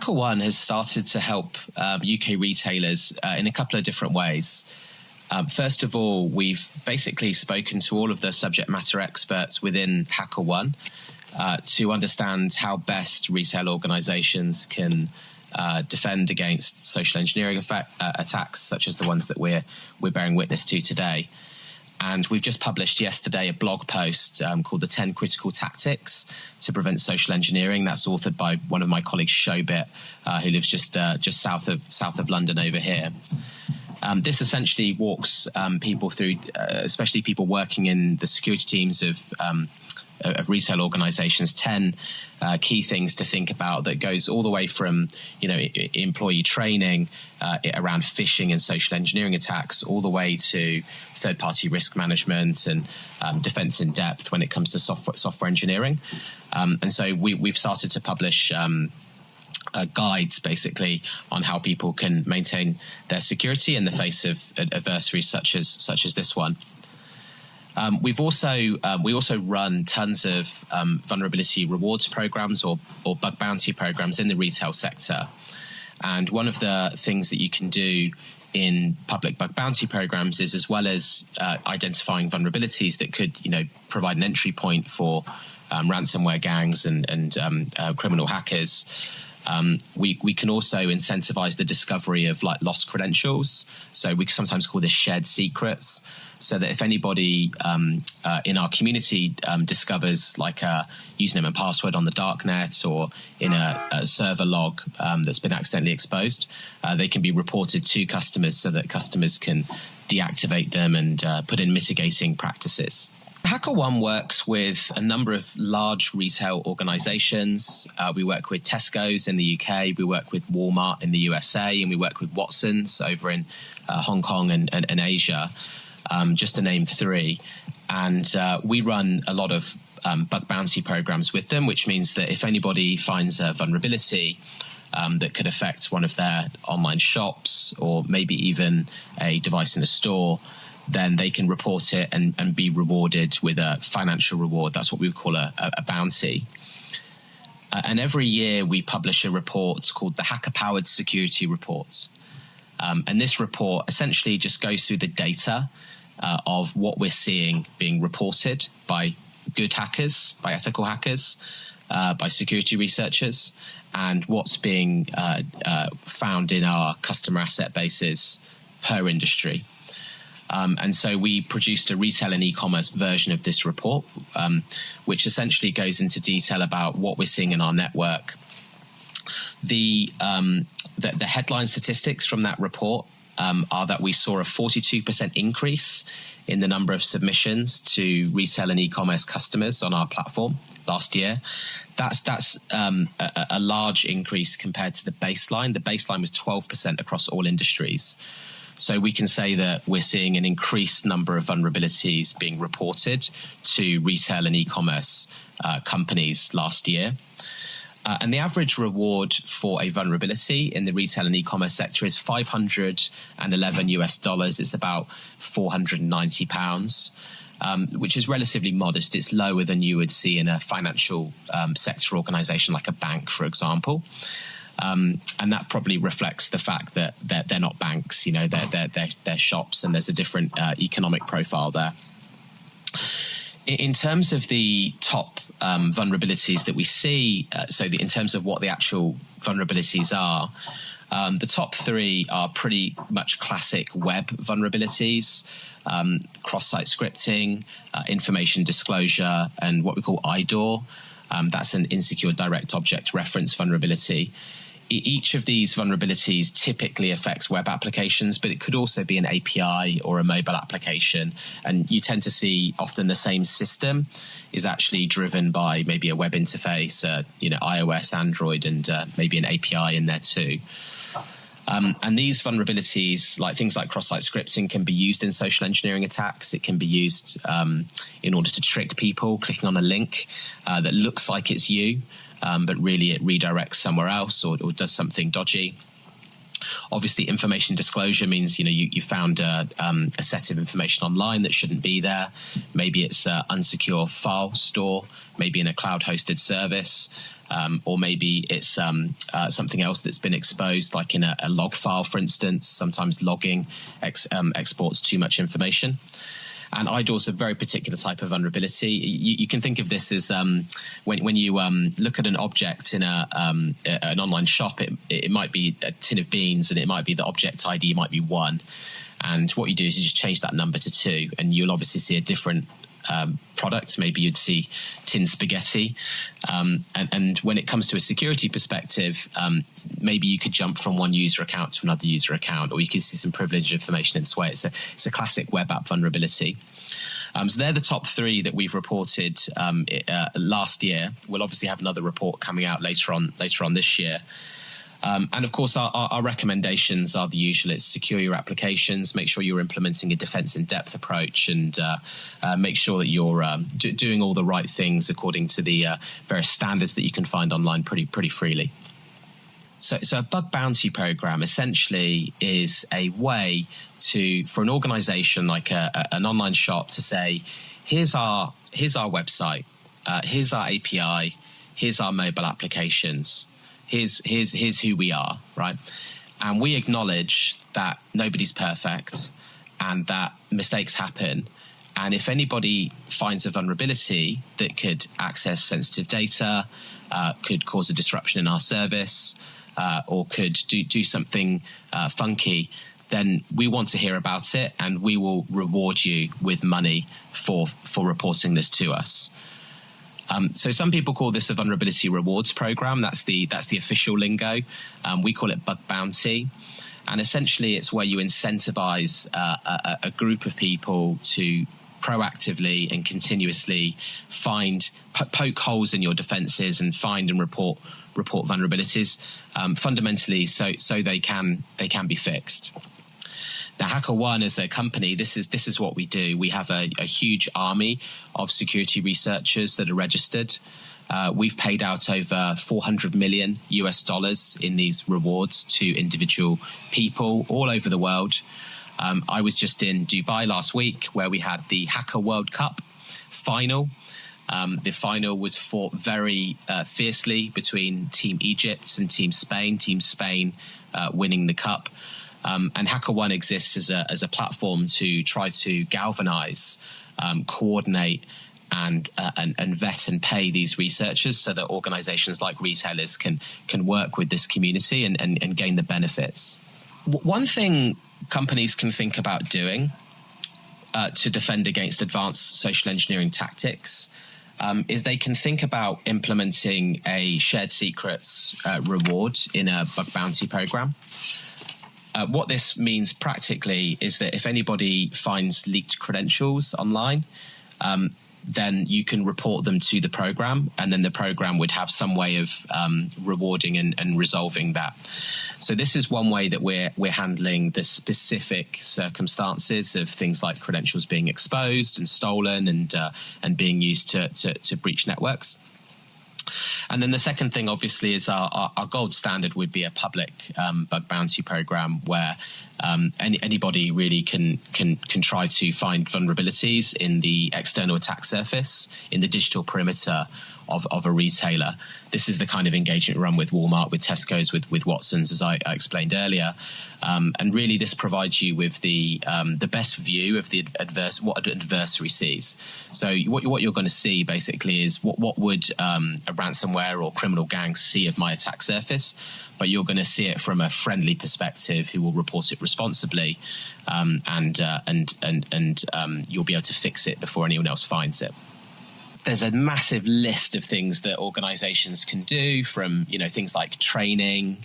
HackerOne has started to help UK retailers in a couple of different ways. First of all, we've basically spoken to all of the subject matter experts within HackerOne to understand how best retail organizations can defend against social engineering attacks, such as the ones that we're bearing witness to today. And we've just published yesterday a blog post called "The 10 Critical Tactics to Prevent Social Engineering." That's authored by one of my colleagues, Shobit, who lives just south of London over here. This essentially walks people through, especially people working in the security teams of retail organizations, 10 key things to think about that goes all the way from, employee training around phishing and social engineering attacks, all the way to third-party risk management and defense in depth when it comes to software engineering. And so we've started to publish guides basically on how people can maintain their security in the face of adversaries such as this one. We also run tons of vulnerability rewards programs or bug bounty programs in the retail sector. And one of the things that you can do in public bug bounty programs is, as well as identifying vulnerabilities that could, provide an entry point for ransomware gangs and criminal hackers, we can also incentivize the discovery of lost credentials. So we sometimes call this shared secrets. So that if anybody in our community discovers a username and password on the darknet or in a server log that's been accidentally exposed, they can be reported to customers so that customers can deactivate them and put in mitigating practices. HackerOne works with a number of large retail organizations. We work with Tesco's in the UK, we work with Walmart in the USA, and we work with Watson's over in Hong Kong and Asia. Just to name three. And we run a lot of bug bounty programs with them, which means that if anybody finds a vulnerability that could affect one of their online shops or maybe even a device in a store, then they can report it and be rewarded with a financial reward. That's what we would call a bounty. And every year we publish a report called the Hacker-Powered Security Report. And this report essentially just goes through the data of what we're seeing being reported by good hackers, by ethical hackers, by security researchers, and what's being found in our customer asset bases per industry. And so we produced a retail and e-commerce version of this report, which essentially goes into detail about what we're seeing in our network. The headline statistics from that report are that we saw a 42% increase in the number of submissions to retail and e-commerce customers on our platform last year. That's a large increase compared to the baseline. The baseline was 12% across all industries. So we can say that we're seeing an increased number of vulnerabilities being reported to retail and e-commerce companies last year. And the average reward for a vulnerability in the retail and e-commerce sector is $511. It's about £490, which is relatively modest. It's lower than you would see in a financial sector organization like a bank, for example. And that probably reflects the fact that they're not banks, they're shops, and there's a different economic profile there. In terms of the top vulnerabilities that we see, in terms of what the actual vulnerabilities are, the top three are pretty much classic web vulnerabilities: cross-site scripting, information disclosure, and what we call IDOR. That's an insecure direct object reference vulnerability. Each of these vulnerabilities typically affects web applications, but it could also be an API or a mobile application. And you tend to see often the same system is actually driven by maybe a web interface, iOS, Android, and maybe an API in there too. And these vulnerabilities, like things like cross-site scripting, can be used in social engineering attacks. It can be used in order to trick people clicking on a link that looks like it's you, but really it redirects somewhere else or does something dodgy. Obviously, information disclosure means you found a set of information online that shouldn't be there. Maybe it's an unsecure file store, maybe in a cloud-hosted service. or maybe it's something else that's been exposed, like in a log file, for instance. Sometimes logging exports too much information. And IDOR's a very particular type of vulnerability. You can think of this as when you look at an object in an online shop, it might be a tin of beans, and it might be the object ID might be 1. And what you do is you just change that number to 2, and you'll obviously see a different product. Maybe you'd see tin spaghetti. And when it comes to a security perspective, maybe you could jump from one user account to another user account, or you could see some privileged information in Sway. It's a classic web app vulnerability. So they're the top 3 that we've reported last year. We'll obviously have another report coming out later on this year. And of course, our recommendations are the usual. It's secure your applications, make sure you're implementing a defense in depth approach, and make sure that you're doing all the right things according to the various standards that you can find online pretty freely. So a bug bounty program essentially is a way for an organization like an online shop to say, here's our website, here's our API, here's our mobile applications. Here's who we are, right? And we acknowledge that nobody's perfect and that mistakes happen. And if anybody finds a vulnerability that could access sensitive data, could cause a disruption in our service, or could do something funky, then we want to hear about it, and we will reward you with money for reporting this to us. So some people call this a vulnerability rewards program. That's the official lingo. We call it bug bounty. And essentially, it's where you incentivize a group of people to proactively and continuously poke holes in your defenses and find and report vulnerabilities, fundamentally so they can be fixed. Now, HackerOne as a company, this is what we do. We have a huge army of security researchers that are registered. We've paid out over $400 million US in these rewards to individual people all over the world. I was just in Dubai last week, where we had the Hacker World Cup final. The final was fought very fiercely between Team Egypt and Team Spain. Team Spain winning the cup. And HackerOne exists as a platform to try to galvanize, coordinate, and vet and pay these researchers so that organizations like retailers can work with this community and gain the benefits. One thing companies can think about doing to defend against advanced social engineering tactics is they can think about implementing a shared secrets reward in a bug bounty program. What this means practically is that if anybody finds leaked credentials online, then you can report them to the program, and then the program would have some way of rewarding and resolving that. So this is one way that we're handling the specific circumstances of things like credentials being exposed and stolen and being used to breach networks. And then the second thing, obviously, is our gold standard would be a public bug bounty program where anybody really can try to find vulnerabilities in the external attack surface, in the digital perimeter of a retailer. This is the kind of engagement we run with Walmart, with Tesco's, with Watson's, as I explained earlier. And really, this provides you with the best view of what an adversary sees. So what you're going to see basically is what would a ransomware or criminal gang see of my attack surface, but you're going to see it from a friendly perspective who will report it responsibly, and you'll be able to fix it before anyone else finds it. There's a massive list of things that organizations can do, from things like training,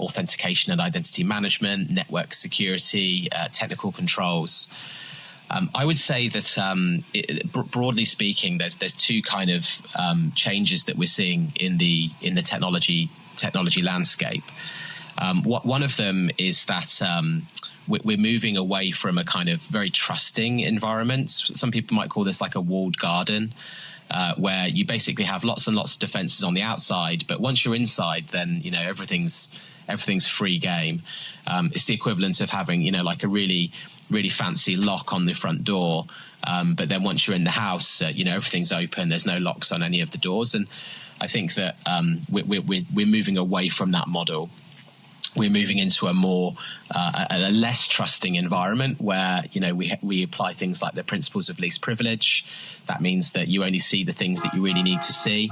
authentication and identity management, network security, technical controls. I would say that broadly speaking, there's two kind of changes that we're seeing in the technology landscape. One of them is that we're moving away from a kind of very trusting environment. Some people might call this like a walled garden, where you basically have lots and lots of defenses on the outside, but once you're inside, then everything's free game. It's the equivalent of having like a really fancy lock on the front door, but then once you're in the house, everything's open. There's no locks on any of the doors, and I think that we're moving away from that model. We're moving into a less trusting environment where, we apply things like the principles of least privilege. That means that you only see the things that you really need to see.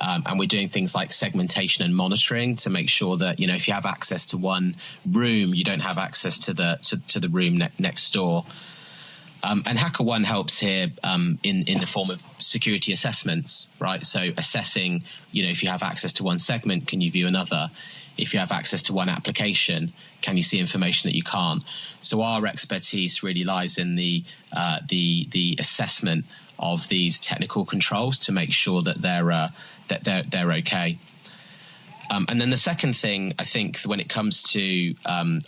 And we're doing things like segmentation and monitoring to make sure that, if you have access to one room, you don't have access to the room next door. And HackerOne helps here in the form of security assessments, right? So assessing, if you have access to one segment, can you view another? If you have access to one application, can you see information that you can't? So our expertise really lies in the assessment of these technical controls to make sure that they're okay. And then the second thing, I think, when it comes to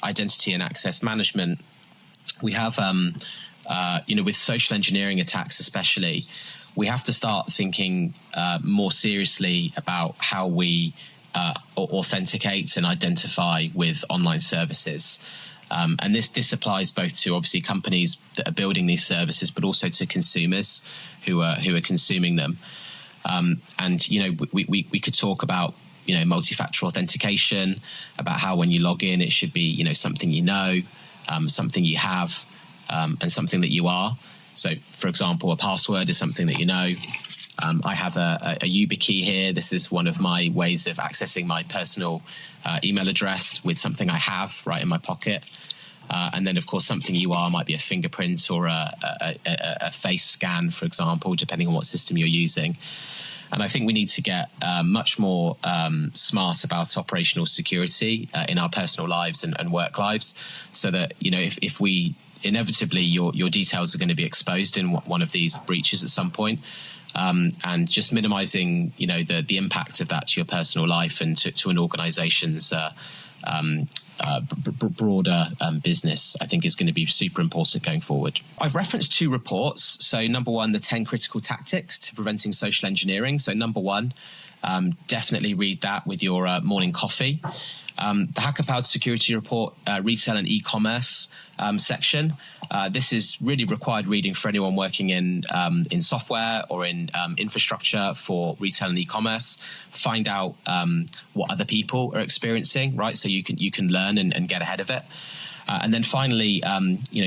identity and access management, we have with social engineering attacks especially, we have to start thinking more seriously about how we authenticate and identify with online services. And this applies both to obviously companies that are building these services, but also to consumers who are consuming them. And we could talk about multi-factor authentication, about how when you log in, it should be something something you have, and something that you are. So, for example, a password is something that you know. I have a YubiKey here. This is one of my ways of accessing my personal email address with something I have right in my pocket. And then, of course, something you are might be a fingerprint or a face scan, for example, depending on what system you're using. And I think we need to get much more smart about operational security in our personal lives and work lives, so that, if we inevitably your details are going to be exposed in one of these breaches at some point. And just minimizing, the impact of that to your personal life and to an organization's broader business, I think is going to be super important going forward. I've referenced 2 reports. So number 1, the 10 critical tactics to preventing social engineering. So number 1, definitely read that with your morning coffee. The Hacker-Powered Security Report, Retail and E-Commerce section. This is really required reading for anyone working in software or in infrastructure for retail and e-commerce. Find out what other people are experiencing, right? So you can learn and get ahead of it. And then finally,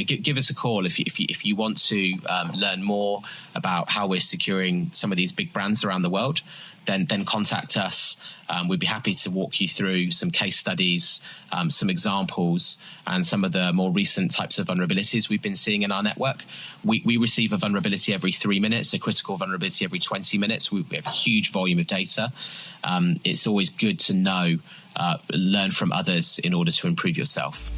give us a call if you want to learn more about how we're securing some of these big brands around the world. Then contact us. We'd be happy to walk you through some case studies, some examples, and some of the more recent types of vulnerabilities we've been seeing in our network. We receive a vulnerability every 3 minutes, a critical vulnerability every 20 minutes. We have a huge volume of data. It's always good to learn from others in order to improve yourself.